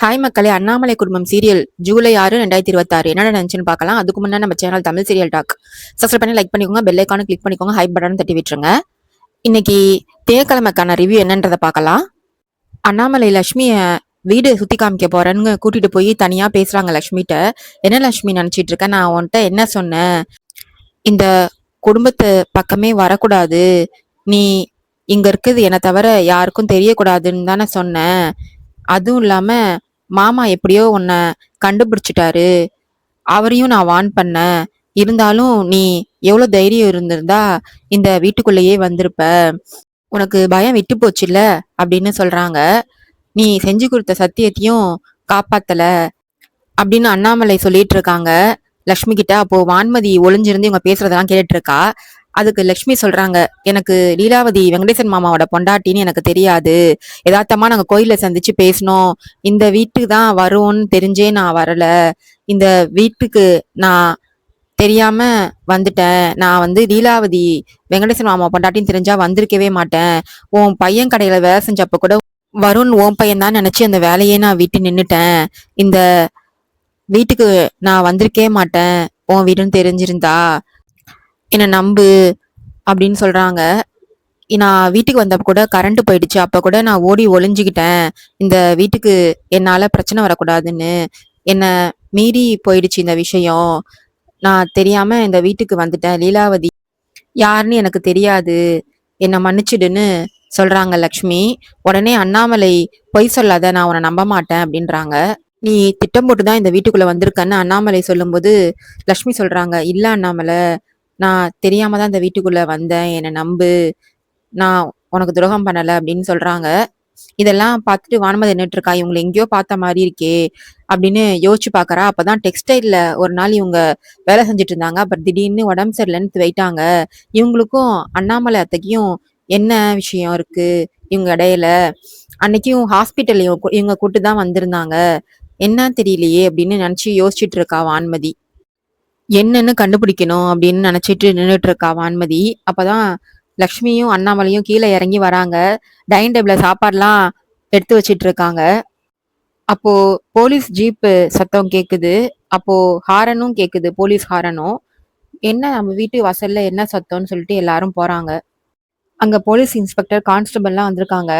Hi மக்களே, அண்ணாமலை குடும்பம் serial July 6 2026 என்ன நினைச்சுன்னு பார்க்கலாம். அதுக்கு முன்னாடி நம்ம channel Tamil serial talk subscribe பண்ணி லைக் பண்ணிக்கோங்க, பெல் ஐக்கான கிளிக் பண்ணிக்கோங்க, ஹைப் பட்டன் தட்டி விட்டுருங்க. இன்னைக்கு திங்கக்கிழமைக்கான ரிவ்யூ என்னன்றதை பார்க்கலாம். அண்ணாமலை லட்சுமிய வீடு சுத்தி காமிக்க போறேன்னு கூட்டிட்டு போய் தனியா பேசுறாங்க லட்சுமிகிட்ட. என்ன லட்சுமி நினைச்சிட்டு இருக்க, நான் உன்கிட்ட என்ன சொன்னேன், இந்த குடும்பத்து பக்கமே வரக்கூடாது, நீ இங்க இருக்குது என்னை தவிர யாருக்கும் தெரியக்கூடாதுன்னு தானே சொன்னேன். அதுவும் இல்லாம மாமா எப்படியோ உன்னை கண்டுபிடிச்சிட்டாரு, அவரையும் நான் வார்ன் பண்ணேன். இருந்தாலும் நீ எவ்வளவு தைரியம் இருந்திருந்தா இந்த வீட்டுக்குள்ளேயே வந்திருப்ப, உனக்கு பயம் விட்டு போச்சுல்ல அப்படின்னு சொல்றாங்க. நீ செஞ்சு கொடுத்த சத்தியத்தையும் காப்பாத்தல அப்படின்னு அண்ணாமலை சொல்லிட்டு இருக்காங்க லக்ஷ்மி கிட்ட. அப்போ வான்மதி ஒளிஞ்சிருந்து இவங்க பேசுறதெல்லாம் கேட்டுட்டு இருக்கா. அதுக்கு லக்ஷ்மி சொல்றாங்க, எனக்கு லீலாவதி வெங்கடேசன் மாமாவோட பொண்டாட்டின்னு எனக்கு தெரியாது. யதார்த்தமா நாங்க கோயில சந்திச்சு பேசணும், இந்த வீட்டுக்கு தான் வருவோம்னு தெரிஞ்சே நான் வரல, இந்த வீட்டுக்கு நான் தெரியாம வந்துட்டேன். நான் லீலாவதி வெங்கடேசன் மாமா பொண்டாட்டின்னு தெரிஞ்சா வந்திருக்கவே மாட்டேன். உன் பையன் கடையில வேலை செஞ்சப்ப கூட வருண் உன் பையன் தான் நினைச்சு அந்த வேலையே நான் விட்டு நின்னுட்டேன். இந்த வீட்டுக்கு நான் வந்திருக்கவே மாட்டேன் உன் வீடுன்னு தெரிஞ்சிருந்தா, என்ன நம்பு அப்படின்னு சொல்றாங்க. நான் வீட்டுக்கு வந்தப்ப கூட கரண்ட் போயிடுச்சு, அப்ப கூட நான் ஓடி ஒளிஞ்சுக்கிட்டேன், இந்த வீட்டுக்கு என்னால பிரச்சனை வரக்கூடாதுன்னு. என்ன மீறி போயிடுச்சு இந்த விஷயம், நான் தெரியாம இந்த வீட்டுக்கு வந்துட்டேன், லீலாவதி யாருன்னு எனக்கு தெரியாது, என்ன மன்னிச்சிடுன்னு சொல்றாங்க லக்ஷ்மி. உடனே அண்ணாமலை பொய் சொல்லாத, நான் உன்னை நம்ப மாட்டேன் அப்படின்றாங்க. நீ திட்டம் போட்டுதான் இந்த வீட்டுக்குள்ள வந்திருக்கன்னு அண்ணாமலை சொல்லும்போது லக்ஷ்மி சொல்றாங்க, இல்ல அண்ணாமலை, நான் தெரியாம தான் இந்த வீட்டுக்குள்ள வந்தேன், என்னை நம்பு, நான் உனக்கு துரோகம் பண்ணல அப்படின்னு சொல்றாங்க. இதெல்லாம் பார்த்துட்டு வானமதி நின்றுட்டு இருக்கா, இவங்களை எங்கேயோ பார்த்த மாதிரி இருக்கே அப்படின்னு யோசிச்சு பாக்குறா. அப்பதான் டெக்ஸ்டைல்ல ஒரு நாள் இவங்க வேலை செஞ்சுட்டு இருந்தாங்க. அப்புறம் திடீர்னு உடம்பு சரியில்லைன்னு வைட்டாங்க. இவங்களுக்கும் அண்ணாமலை அத்தைக்கும் என்ன விஷயம் இருக்கு இவங்க இடையில, அன்னைக்கும் ஹாஸ்பிட்டல் இவங்க கூட்டு தான் வந்திருந்தாங்க, என்ன தெரியலையே அப்படின்னு நினைச்சு யோசிச்சுட்டு இருக்கா வான்மதி. என்னன்னு கண்டுபிடிக்கணும் அப்படின்னு நினைச்சிட்டு நின்றுட்டு இருக்கா வான்மதி. அப்பதான் லக்ஷ்மியும் அண்ணாமலையும் கீழே இறங்கி வராங்க. டைனிங் டேபிள்ல சாப்பாடுலாம் எடுத்து வச்சிட்டு இருக்காங்க. அப்போ போலீஸ் ஜீப்பு சத்தம் கேக்குது, அப்போ ஹாரனும் கேக்குது, போலீஸ் ஹாரனும். என்ன நம்ம வீட்டு வாசல்ல என்ன சத்தம்னு சொல்லிட்டு எல்லாரும் போறாங்க. அங்க போலீஸ் இன்ஸ்பெக்டர் கான்ஸ்டபிள்லாம் வந்திருக்காங்க.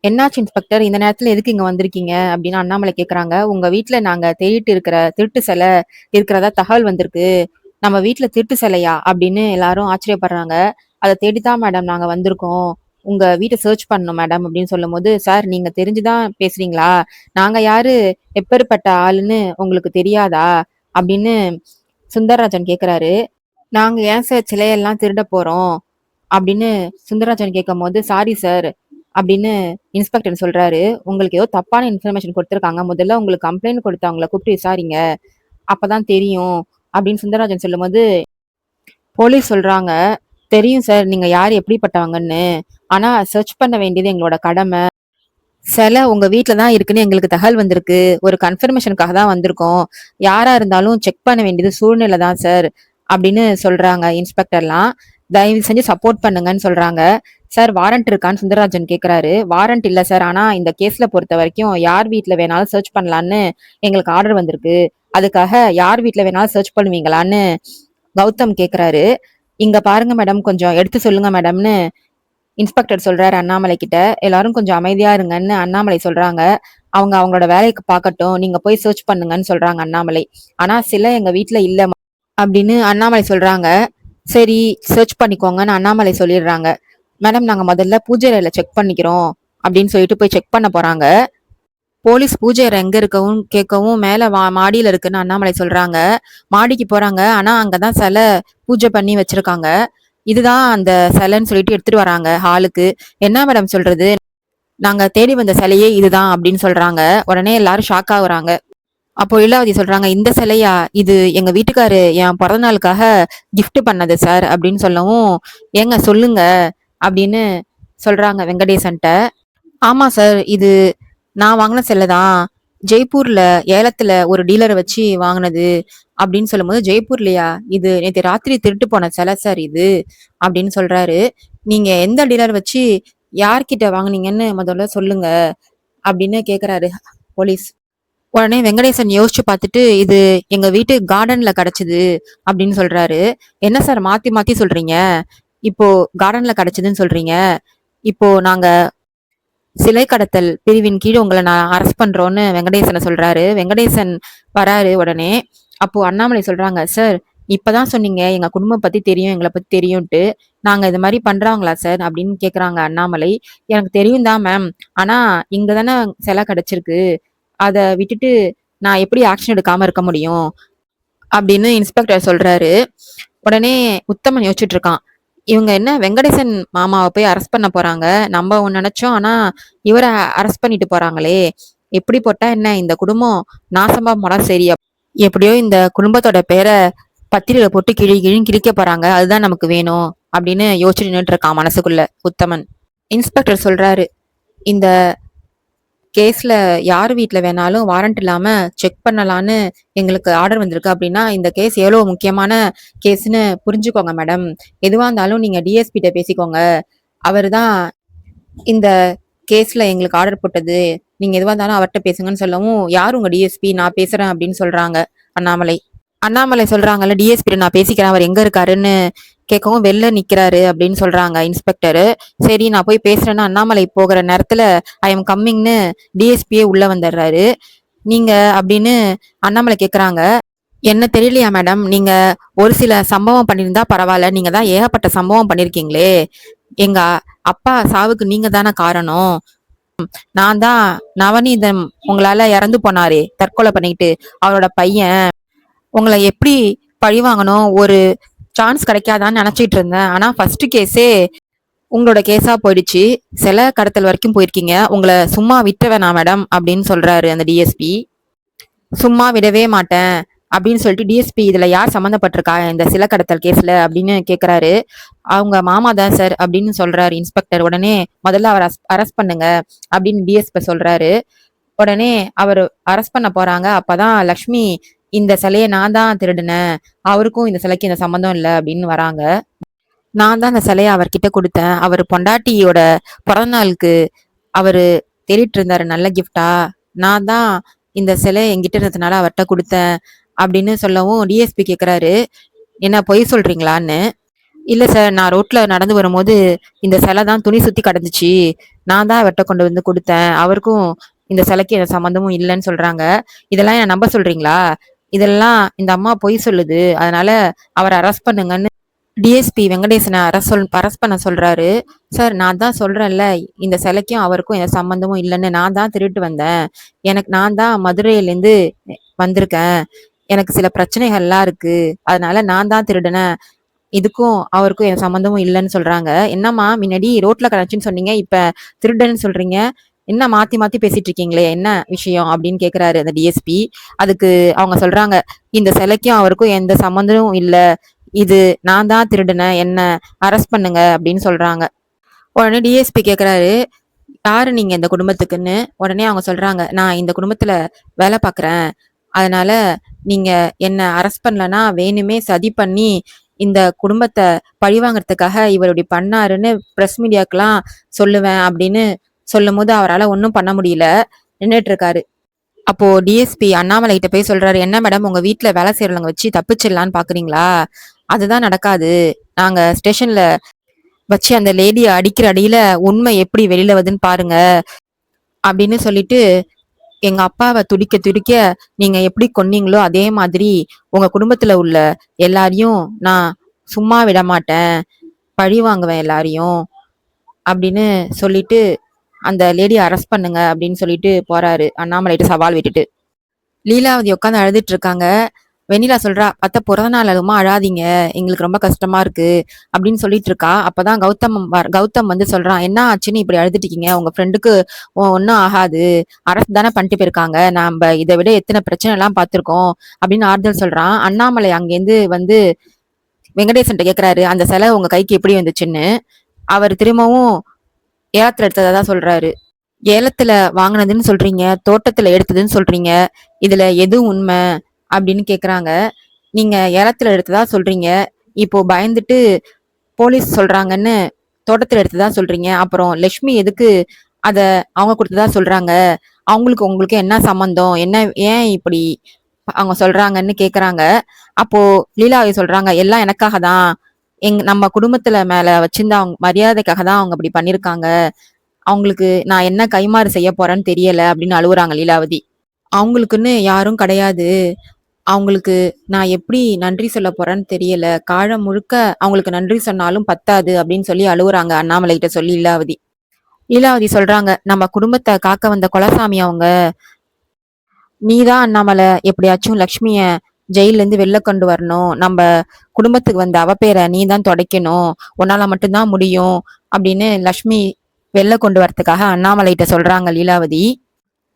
என்னாச்சு இன்ஸ்பெக்டர், இந்த நேரத்துல எதுக்கு இங்க வந்திருக்கீங்க அப்படின்னு அண்ணாமலை கேக்குறாங்க. உங்க வீட்டுல நாங்க தேடிட்டு இருக்கிற திருட்டு சிலை இருக்கிறதா தகவல் வந்திருக்கு. நம்ம வீட்டுல திருட்டு சிலையா அப்படின்னு எல்லாரும் ஆச்சரியப்படுறாங்க. அதை தேடித்தான் மேடம் நாங்க வந்திருக்கோம், உங்க வீட்டை சர்ச் பண்ணணும் மேடம் அப்படின்னு சொல்லும் போது, சார் நீங்க தெரிஞ்சுதான் பேசுறீங்களா, நாங்க யாரு எப்பேற்பட்ட ஆளுன்னு உங்களுக்கு தெரியாதா அப்படின்னு சுந்தரராஜன் கேக்குறாரு. நாங்க ஏன் சார் சிலையெல்லாம் திருட போறோம் அப்படின்னு சுந்தரராஜன் கேட்கும் போது, சாரி சார் அப்படின்னு இன்ஸ்பெக்டர் சொல்றாரு, உங்களுக்கு ஏதோ தப்பான இன்ஃபர்மேஷன் கொடுத்துருக்காங்க, முதல்ல உங்களுக்கு கம்ப்ளைண்ட் கொடுத்தவங்களை கூப்பிட்டு விசாரிங்க, அப்பதான் தெரியும் அப்படின்னு சுந்தரராஜன் சொல்லும் போது போலீஸ் சொல்றாங்க, தெரியும் சார் நீங்க யார் எப்படிப்பட்டவங்கன்னு, ஆனா சர்ச் பண்ண வேண்டியது எங்களோட கடமை, சிலை உங்க வீட்டுல தான் இருக்குன்னு எங்களுக்கு தகவல் வந்திருக்கு, ஒரு கன்ஃபர்மேஷனுக்காக தான் வந்திருக்கோம், யாரா இருந்தாலும் செக் பண்ண வேண்டியது சூழ்நிலை தான் சார் அப்படின்னு சொல்றாங்க இன்ஸ்பெக்டர்லாம். தயவு செஞ்சு சப்போர்ட் பண்ணுங்கன்னு சொல்றாங்க. சார் வாரண்ட் இருக்கான்னு சுந்தரராஜன் கேக்குறாரு. வாரண்ட் இல்ல சார், ஆனா இந்த கேஸ்ல பொறுத்த வரைக்கும் யார் வீட்டுல வேணாலும் சர்ச் பண்ணலான்னு எங்களுக்கு ஆர்டர் வந்திருக்கு, அதுக்காக யார் வீட்டுல வேணாலும் சர்ச் பண்ணுவீங்களான்னு கௌதம் கேக்குறாரு. இங்க பாருங்க மேடம், கொஞ்சம் எடுத்து சொல்லுங்க மேடம்னு இன்ஸ்பெக்டர் சொல்றாரு அண்ணாமலை கிட்ட. எல்லாரும் கொஞ்சம் அமைதியா இருங்கன்னு அண்ணாமலை சொல்றாங்க. அவங்க அவங்களோட வேலைக்கு பார்க்கட்டும், நீங்க போய் சர்ச் பண்ணுங்கன்னு சொல்றாங்க அண்ணாமலை. ஆனா சில எங்க வீட்டுல இல்ல அப்படின்னு அண்ணாமலை சொல்றாங்க. சரி சர்ச் பண்ணிக்கோங்கன்னு அண்ணாமலை சொல்லிடுறாங்க. மேடம் நாங்க முதல்ல பூஜை அறையில செக் பண்ணிக்கிறோம் அப்படின்னு சொல்லிட்டு போய் செக் பண்ண போறாங்க. போலீஸ் பூஜை அறை எங்க இருக்கவும் கேட்கவும் மேல மாடியில இருக்குன்னு அண்ணாமலை சொல்றாங்க. மாடிக்கு போறாங்க. ஆனா அங்கதான் சிலை பூஜை பண்ணி வச்சிருக்காங்க. இதுதான் அந்த சிலைன்னு சொல்லிட்டு எடுத்துட்டு வராங்க ஹாலுக்கு. என்ன மேடம் சொல்றது, நாங்க தேடி வந்த சிலையே இதுதான் அப்படின்னு சொல்றாங்க. உடனே எல்லாரும் ஷாக் ஆகுறாங்க. அப்போ லீலாவதி சொல்றாங்க, இந்த சிலையா, இது எங்க வீட்டுக்காரு என் பிறந்த நாளுக்காக கிஃப்ட் பண்ணது சார் அப்படின்னு சொல்லவும், ஏங்க சொல்லுங்க அப்படின்னு சொல்றாங்க வெங்கடேசன்ட்ட. ஆமா சார், இது நான் வாங்கின சிலை தான், ஜெய்ப்பூர்ல ஏலத்துல ஒரு டீலரை வச்சு வாங்கினது அப்படின்னு சொல்லும்போது, ஜெய்ப்பூர்லயா, இது நேற்று ராத்திரி திருட்டு போன சிலை சார் இது அப்படின்னு சொல்றாரு. நீங்க எந்த டீலர் வச்சு யார்கிட்ட வாங்குனீங்கன்னு முதல்ல சொல்லுங்க அப்படின்னு கேக்குறாரு போலீஸ். உடனே வெங்கடேசன் யோசிச்சு பார்த்துட்டு, இது எங்க வீட்டு கார்டன்ல கிடைச்சது அப்படின்னு சொல்றாரு. என்ன சார் மாத்தி மாத்தி சொல்றீங்க? இப்போ கார்டன்ல கிடைச்சதுன்னு சொல்றீங்க. இப்போ நாங்க சிலை கடத்தல் பிரிவின் கீழ் உங்கள நான் அரெஸ்ட் பண்றோம்னு வெங்கடேசன சொல்றாரு. வெங்கடேசன் வராரு உடனே. அப்போ அண்ணாமலை சொல்றாங்க, சார் இப்பதான் சொன்னீங்க எங்க குடும்பம் பத்தி தெரியும், எங்கள பத்தி தெரியும்ட்டு. நாங்க இது மாரி பண்றாங்களா சார்? அப்படின்னு கேக்குறாங்க அண்ணாமலை. எனக்கு தெரியும் தான் மேம். ஆனா இங்க தானே சிலை கிடைச்சிருக்கு. அத விட்டுட்டு நான் எப்படி ஆக்ஷன் எடுக்காம இருக்க முடியும்? அப்படின்னு இன்ஸ்பெக்டர் சொல்றாரு. உடனே உத்தமன் யோசிச்சுட்டு இருக்கான். இவங்க என்ன வெங்கடேசன் மாமாவை போய் அரெஸ்ட் பண்ண போறாங்க. நம்ம ஒண்ணு நினைச்சோம். ஆனா இவரை அரெஸ்ட் பண்ணிட்டு போறாங்களே. எப்படி போட்டா என்ன இந்த குடும்பம் நாசமா போனா சரி. எப்படியோ இந்த குடும்பத்தோட பேரை பத்திரிகையில போட்டு கிழி கிழின்னு கிழிக்க போறாங்க. அதுதான் நமக்கு வேணும் அப்படின்னு யோசிச்சு நின்னுட்டு இருக்கான் மனசுக்குள்ள உத்தமன். இன்ஸ்பெக்டர் சொல்றாரு, இந்த கேஸ்ல யார் வீட்ல வேணாலும் வாரண்ட் இல்லாம செக் பண்ணலான்னு எங்களுக்கு ஆர்டர் வந்திருக்கு அப்படின்னா இந்த கேஸ் எவ்வளவு முக்கியமான கேஸ்னு புரிஞ்சுக்கோங்க மேடம். எதுவா இருந்தாலும் நீங்க டிஎஸ்பி கிட்ட பேசிக்கோங்க. அவர்தான் இந்த கேஸ்ல எங்களுக்கு ஆர்டர் போட்டது. நீங்க எதுவா இருந்தாலும் அவர்கிட்ட பேசுங்கன்னு சொல்லவும், யார் உங்க டிஎஸ்பி? நான் பேசுறேன் அப்படின்னு சொல்றாங்க அண்ணாமலை. அண்ணாமலை சொல்றாங்கல்ல, டிஎஸ்பி நான் பேசிக்கிறேன், அவர் எங்க இருக்காருன்னு கேட்கவும் வெளில நிக்கிறாரு அப்படின்னு சொல்றாங்க இன்ஸ்பெக்டர். சரி நான் போய் பேசுறேன்னு அண்ணாமலை போகிற நேரத்துல ஐ எம் கம்மிங்னு டிஎஸ்பியே உள்ள வந்துடுறாரு. நீங்க அப்படின்னு அண்ணாமலை கேக்குறாங்க. என்ன தெரியலையா மேடம், நீங்க ஒரு சில சம்பவம் பண்ணியிருந்தா பரவாயில்ல, நீங்க தான் ஏகப்பட்ட சம்பவம் பண்ணிருக்கீங்களே. எங்க அப்பா சாவுக்கு நீங்க தானே காரணம். நான் தான் நவநீதம் உங்களால இறந்து போனாரே தற்கொலை பண்ணிக்கிட்டு, அவரோட பையன். உங்களை எப்படி பழி வாங்கணும் ஒரு சான்ஸ் கிடைக்காதான்னு நினைச்சிட்டு இருந்தேன். ஆனா ஃபர்ஸ்ட் கேஸே உங்களோட கேஸா போயிடுச்சு. சில கடத்தல் வரைக்கும் போயிருக்கீங்க. உங்களை சும்மா விட்ட வேணாம் மேடம் அப்படின்னு சொல்றாரு அந்த டிஎஸ்பி. சும்மா விடவே மாட்டேன் அப்படின்னு சொல்லிட்டு டிஎஸ்பி இதுல யார் சம்மந்தப்பட்டிருக்கா இந்த சில கடத்தல் கேஸ்ல அப்படின்னு கேக்குறாரு. அவங்க மாமா தான் சார் அப்படின்னு சொல்றாரு இன்ஸ்பெக்டர். உடனே முதல்ல அவர் அரெஸ்ட் பண்ணுங்க அப்படின்னு டிஎஸ்பி சொல்றாரு. உடனே அவர் அரெஸ்ட் பண்ண போறாங்க. அப்பதான் லக்ஷ்மி, இந்த சிலையை நான் தான் திருடினேன், அவருக்கும் இந்த சிலைக்கு இந்த சம்மந்தம் இல்லை அப்படின்னு வராங்க. நான் தான் அந்த சிலையை அவர்கிட்ட கொடுத்தேன். அவர் பொண்டாட்டியோட பிறந்த நாளுக்கு அவரு தேடிட்டு இருந்தாரு நல்ல கிஃப்டா. நான் தான் இந்த சிலையை என்கிட்ட இருந்ததுனால அவர்கிட்ட கொடுத்தேன் அப்படின்னு சொல்லவும் டிஎஸ்பி கேக்குறாரு, என்ன பொய் சொல்றீங்களான்னு. இல்ல சார், நான் ரோட்ல நடந்து வரும்போது இந்த சிலை தான் துணி சுத்தி கிடந்துச்சு. நான் தான் அவர்கிட்ட கொண்டு வந்து கொடுத்தேன். அவருக்கும் இந்த சிலைக்கு எந்த சம்மந்தமும் இல்லைன்னு சொல்றாங்க. இதெல்லாம் என்ன நம்ப சொல்றீங்களா? இதெல்லாம் இந்த அம்மா பொய் சொல்லுது. அதனால அவரை அரெஸ்ட் பண்ணுங்கன்னு டிஎஸ்பி வெங்கடேசனை அரெஸ்ட் பண்ண சொல்றாரு. சார் நான் தான் சொல்றேன்ல, இந்த சிலைக்கும் அவருக்கும் எந்த சம்மந்தமும் இல்லைன்னு. நான் தான் திருட்டு வந்தேன். நான் தான் மதுரையிலேருந்து வந்திருக்கேன். எனக்கு சில பிரச்சனைகள்லாம் இருக்கு. அதனால நான் தான் திருடினேன். இதுக்கும் அவருக்கும் எந்த சம்மந்தமும் இல்லைன்னு சொல்றாங்க. என்னம்மா முன்னாடி ரோட்ல கிடச்சுன்னு சொன்னீங்க, இப்ப திருடன்னு சொல்றீங்க. என்ன மாத்தி மாத்தி பேசிட்டு இருக்கீங்களே, என்ன விஷயம் அப்படின்னு கேக்குறாரு அந்த டிஎஸ்பி. அதுக்கு அவங்க சொல்றாங்க, இந்த சிலைக்கும் அவருக்கும் எந்த சம்மந்தமும் இல்ல, இது நான் தான் திருடினேன், என்ன அரெஸ்ட் பண்ணுங்க அப்படின்னு சொல்றாங்க. உடனே டிஎஸ்பி கேக்குறாரு, யாரு நீங்க இந்த குடும்பத்துக்குன்னு. உடனே அவங்க சொல்றாங்க, நான் இந்த குடும்பத்துல வேலை பாக்குறேன். அதனால நீங்க என்ன அரெஸ்ட் பண்ணலன்னா வேணுமே சதி பண்ணி இந்த குடும்பத்தை பழிவாங்கறதுக்காக இவர் இப்படி பண்ணாருன்னு பிரஸ் மீடியாக்கெல்லாம் சொல்லுவேன் அப்படின்னு சொல்லும் போது அவரால் ஒன்றும் பண்ண முடியல, நின்றுட்டு இருக்காரு. அப்போ டிஎஸ்பி அண்ணாமலை கிட்ட போய் சொல்றாரு, என்ன மேடம் உங்க வீட்டுல வேலை செய்யறவங்க வச்சு தப்பிச்சிடலான்னு பாக்குறீங்களா? அதுதான் நடக்காது. நாங்க ஸ்டேஷன்ல வச்சு அந்த லேடியை அடிக்கிற அடியில உண்மை எப்படி வெளியில வருதுன்னு பாருங்க அப்படின்னு சொல்லிட்டு, எங்க அப்பாவை துடிக்க துடிக்க நீங்க எப்படி கொன்னீங்களோ அதே மாதிரி உங்க குடும்பத்துல உள்ள எல்லாரையும் நான் சும்மா விட மாட்டேன், பழி வாங்குவேன் எல்லாரையும் அப்படின்னு சொல்லிட்டு அந்த லேடியை அரெஸ்ட் பண்ணுங்க அப்படின்னு சொல்லிட்டு போறாரு அண்ணாமலைட்டு சவால் விட்டுட்டு. லீலாவதி உட்காந்து அழுதுட்டு இருக்காங்க. வெண்ணிலா சொல்றா, அத்தை பிறந்த நாள் அதுமா அழாதீங்க, எங்களுக்கு ரொம்ப கஷ்டமா இருக்கு அப்படின்னு சொல்லிட்டு இருக்கா. அப்பதான் கௌதம் வந்து சொல்றான், என்ன ஆச்சுன்னு இப்படி அழுதுட்டு இருக்கீங்க? உங்க ஃப்ரெண்டுக்கு ஒன்னும் ஆகாது, அரசு தானே பண்ணிட்டு போயிருக்காங்க, நம்ம இதை விட எத்தனை பிரச்சனை எல்லாம் பார்த்திருக்கோம் அப்படின்னு ஆறுதல் சொல்றான். அண்ணாமலை அங்கேருந்து வந்து வெங்கடேசன் கேக்குறாரு, அந்த சிலை உங்க கைக்கு எப்படி வந்துச்சுன்னு. அவர் திரும்பவும் ஏலத்துல எடுத்ததா சொல்றாரு. ஏலத்துல வாங்கினதுன்னு சொல்றீங்க, தோட்டத்துல எடுத்ததுன்னு சொல்றீங்க, இதுல எது உண்மை அப்படின்னு கேக்குறாங்க. நீங்க ஏலத்துல எடுத்ததா சொல்றீங்க, இப்போ பயந்துட்டு போலீஸ் சொல்றாங்கன்னு தோட்டத்துல எடுத்ததா சொல்றீங்க. அப்புறம் லட்சுமி எதுக்கு அத அவங்க கொடுத்ததா சொல்றாங்க. அவங்களுக்கு உங்களுக்கு என்ன சம்மந்தம்? என்ன ஏன் இப்படி அவங்க சொல்றாங்கன்னு கேட்குறாங்க. அப்போ லீலாவதி சொல்றாங்க, "எல்லாம் எனக்காக தான். நம்ம குடும்பத்துல மேல வச்சிருந்த அவங்க மரியாதைக்காக தான் அவங்க அப்படி பண்ணியிருக்காங்க. அவங்களுக்கு நான் என்ன கைமாறு செய்ய போறேன்னு தெரியல" அப்படின்னு அழுவுறாங்க லீலாவதி. அவங்களுக்குன்னு யாரும் கிடையாது. அவங்களுக்கு நான் எப்படி நன்றி சொல்ல போறேன்னு தெரியல. காலம் முழுக்க அவங்களுக்கு நன்றி சொன்னாலும் பத்தாது அப்படின்னு சொல்லி அழுவுறாங்க அண்ணாமலைகிட்ட சொல்லி லீலாவதி. லீலாவதி சொல்றாங்க, "நம்ம குடும்பத்த காக்க வந்த குலசாமி அவங்க. நீதான் அண்ணாமலை எப்படியாச்சும் லக்ஷ்மிய ஜெயில்ல இருந்து வெளில கொண்டு வரணும். நம்ம குடும்பத்துக்கு வந்த அவப்பேரை நீதான் துடைக்கணும். உன்னால மட்டும்தான் முடியும்." அப்படின்னு லக்ஷ்மி வெளில கொண்டு வரதுக்காக அண்ணாமலைகிட்ட சொல்றாங்க லீலாவதி.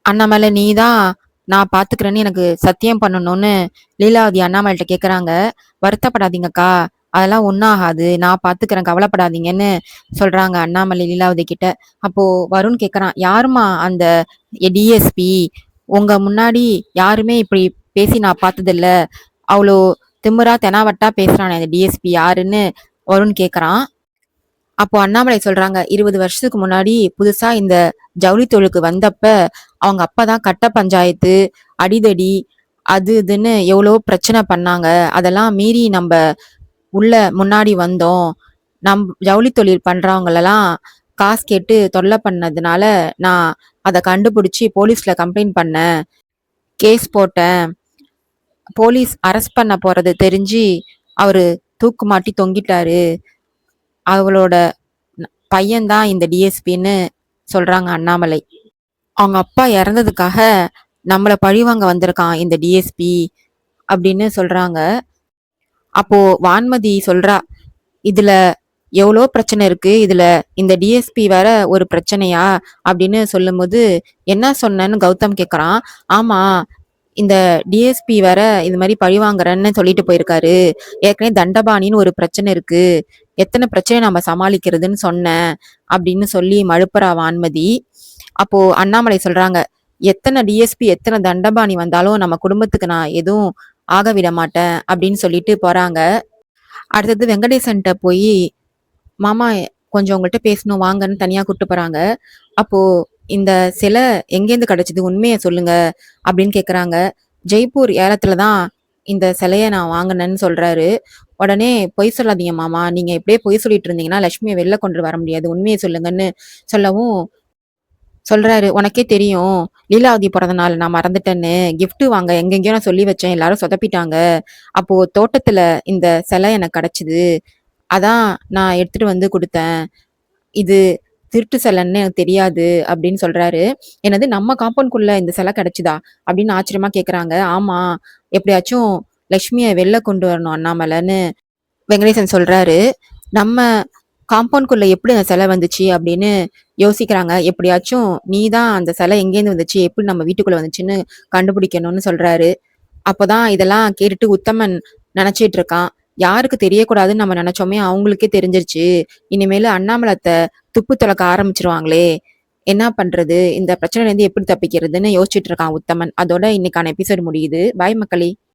அண்ணாமலை நீதான் நான் பாத்துக்கிறேன்னு எனக்கு சத்தியம் பண்ணணும்னு லீலாவதி அண்ணாமலைகிட்ட கேக்குறாங்க. வருத்தப்படாதீங்கக்கா, அதெல்லாம் ஒன்றும் ஆகாது, நான் பாத்துக்கிறேன், கவலைப்படாதீங்கன்னு சொல்றாங்க அண்ணாமலை லீலாவதி கிட்ட. அப்போ வருண் கேக்குறான், யாருமா அந்த டிஎஸ்பி? உங்க முன்னாடி யாருமே இப்படி பேசி நான் பார்த்ததில்ல. அவ்வளோ திமிரா தெனாவட்டா பேசுறானே அந்த டிஎஸ்பி யாருன்னு வருண் கேக்குறான். அப்போ அண்ணாமலை சொல்றாங்க, 20 வருஷத்துக்கு முன்னாடி புதுசா இந்த ஜவுளி தொழிலுக்கு வந்தப்ப அவங்க அப்பதான் கட்ட பஞ்சாயத்து, அடிதடி, அது இதுன்னு எவ்வளோ பிரச்சனை பண்ணாங்க. அதெல்லாம் மீறி நம்ம உள்ள முன்னாடி வந்தோம். ஜவுளி தொழில் பண்றவங்களெல்லாம் காசு கேட்டு தொல்லை பண்ணதுனால நான் அதை கண்டுபிடிச்சி போலீஸ்ல கம்ப்ளைண்ட் பண்ணேன், கேஸ் போட்டேன். போலீஸ் அரெஸ்ட் பண்ண போறது தெரிஞ்சு அவரு தூக்கு மாட்டி தொங்கிட்டாரு. அவளோட பையன்தான் இந்த டிஎஸ்பின்னு சொல்றாங்க அண்ணாமலை. அவங்க அப்பா இறந்ததுக்காக நம்மள பழிவாங்க வந்திருக்கான் இந்த டிஎஸ்பி அப்படின்னு சொல்றாங்க. அப்போ வான்மதி சொல்றா, இதுல எவ்வளோ பிரச்சனை இருக்கு, இதுல இந்த டிஎஸ்பி வேற ஒரு பிரச்சனையா அப்படின்னு சொல்லும்போது, என்ன சொன்னேன்னு கௌதம் கேக்குறான். ஆமா, இந்த டிஎஸ்பி வேற இது மாதிரி பழி வாங்குறேன்னு சொல்லிட்டு போயிருக்காரு. ஏற்கனவே தண்டபாணின்னு ஒரு பிரச்சனை இருக்கு, எத்தனை பிரச்சனை நம்ம சமாளிக்கிறதுன்னு சொன்னேன் அப்படின்னு சொல்லி மழுப்புறா வான்மதி. அப்போ அண்ணாமலை சொல்றாங்க, எத்தனை டிஎஸ்பி எத்தனை தண்டபாணி வந்தாலும் நம்ம குடும்பத்துக்கு நான் எதுவும் ஆக விட மாட்டேன் அப்படின்னு சொல்லிட்டு போறாங்க. அடுத்தது வெங்கடேசன்ட்ட போய், மாமா கொஞ்சம் உங்கள்கிட்ட பேசணும் வாங்கன்னு தனியா கூப்பிட்டு போறாங்க. அப்போ இந்த சிலை எங்கேருந்து கிடைச்சது, உண்மையை சொல்லுங்க அப்படின்னு கேக்குறாங்க. ஜெய்ப்பூர் ஏலத்துல தான் இந்த சிலைய நான் வாங்கினேன்னு சொல்றாரு. உடனே பொய் சொல்லாதீங்க மாமா, நீங்க இப்படியே பொய் சொல்லிட்டு இருந்தீங்கன்னா லட்சுமியை வெளில கொண்டு வர முடியாது, உண்மையை சொல்லுங்கன்னு சொல்லவும் சொல்றாரு, உனக்கே தெரியும் லீலாவதி பிறந்த நாள் நான் மறந்துட்டேன்னு, gift வாங்க எங்கெங்கயோ நான் சொல்லி வச்சேன், எல்லாரும் சொதப்பிட்டாங்க. அப்போ தோட்டத்துல இந்த சிலை எனக்கு கிடைச்சது, அதான் நான் எடுத்துட்டு வந்து கொடுத்தேன். இது திருட்டு சிலைன்னு எனக்கு தெரியாது அப்படின்னு சொல்றாரு. என்னது, நம்ம காம்பவுண்ட்குள்ள இந்த சிலை கிடைச்சுதா அப்படின்னு ஆச்சரியமா கேக்குறாங்க. ஆமா, எப்படியாச்சும் லக்ஷ்மிய வெளில கொண்டு வரணும் அண்ணாமலைன்னு வெங்கடேசன் சொல்றாரு. நம்ம காம்பவுண்ட்குள்ள எப்படி அந்த சிலை வந்துச்சு அப்படின்னு யோசிக்கிறாங்க. எப்படியாச்சும் நீதான் அந்த சிலை எங்கேருந்து வந்துச்சு, எப்படி நம்ம வீட்டுக்குள்ள வந்துச்சுன்னு கண்டுபிடிக்கணும்னு சொல்றாரு. அப்போதான் இதெல்லாம் கேட்டுட்டு உத்தமன் நினைச்சிட்டு இருக்கான், யாருக்கு தெரியக்கூடாதுன்னு நம்ம நினைச்சோமே அவங்களுக்கே தெரிஞ்சிருச்சு. இனிமேல் அண்ணாமலத்தை துப்பு துலக்க ஆரம்பிச்சிருவாங்களே, என்ன பண்றது, இந்த பிரச்சனைல இருந்து எப்படி தப்பிக்கிறதுன்னு யோசிச்சுட்டு இருக்கான் உத்தமன். அதோட இன்னைக்கான எபிசோட் முடியுது. பாய் மக்களே.